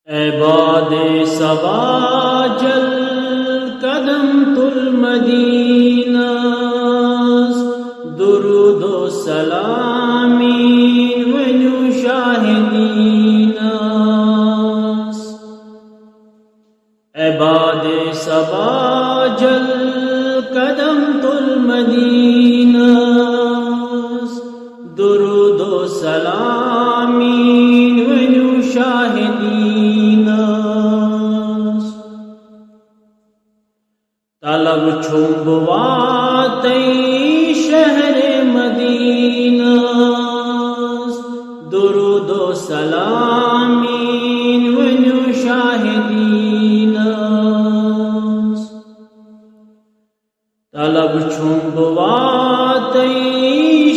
عباد صبا جل قدمت المدینہ درود و سلامی ونیو شاہدین عباد صبا جل قدمت المدینہ درود و سلامی ونیو شاہدین طلب چھم بواتی شہر مدینہ درود و سلامی ونیو شاہدین طلب چھم بواتی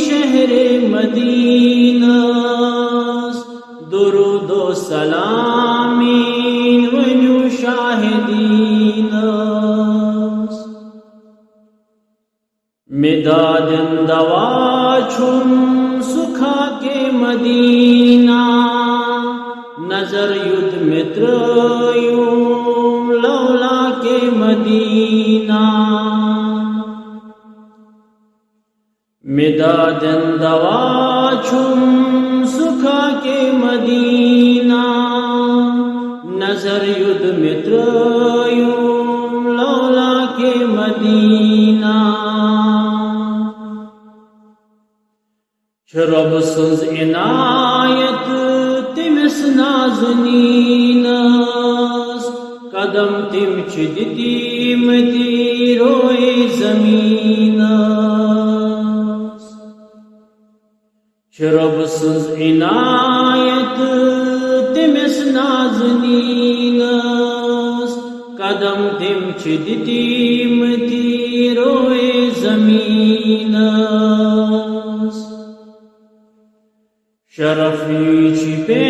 شہر مدینہ درود و سلامی ونیو شاہدین مداد دوا چھم سکھا کے مدینہ نظر ید متر یوں لولا کے مدینہ مداد دوا چھم سکھا کے مدینہ نظر ید متر یوں لولا کے مدینہ رب سز عنایت تمس نازنین قدم تم چدتی متی روئے زمین رب سز عنایت تمس نازنین قدم تم چدتی متی روئے زمین شرفی چھپے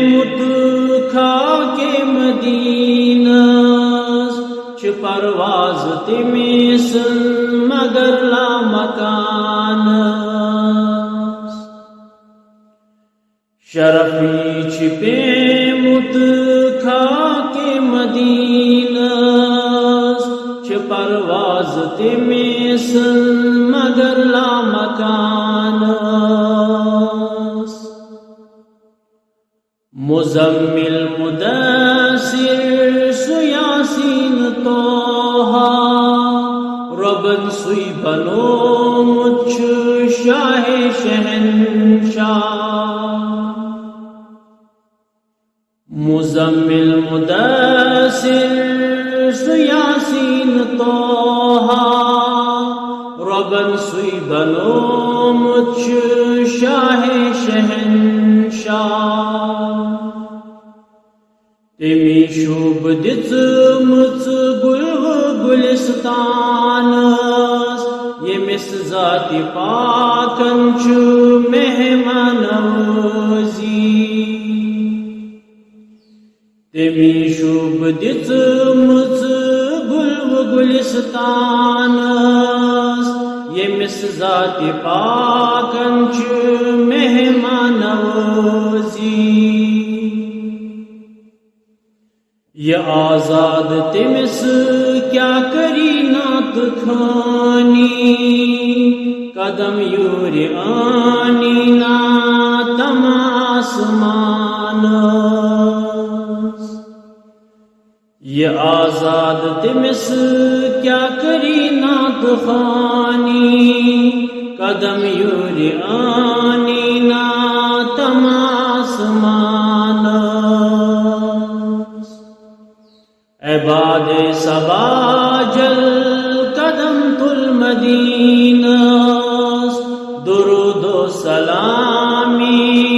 مت کھا کے مدینہ چھ پرواز تمیسن مگر لا مکان شرفی چھپے مت کھا کے مدینہ چھ پرواز تمیسن مگر لا مکان مزمل مدثر سیاسین توہا ربن سوی بنو مجھ شاہ شہنشاہ مزمل مدثر سیاسین توہا ربن سوی بنو مجھ شاہ شہنشاہ تمی شوب دِژ مٕژ گل و گلستان ییٚمِس ذاتِ پاکن چھُ مہمان نوازی تمی شوب دِژ مٕژ گل و گلستان ییٚمِس ذاتِ پاکن چھُ مہمان نوازی یہ آزاد تمس کیا کری نات کھانی قدم یور آنی ناتم آسمان یہ آزاد تمس کیا کری نات خوانی قدم یور آنی ناتم آسمان عباد صبا جل قدمت المدینہ درود و سلامی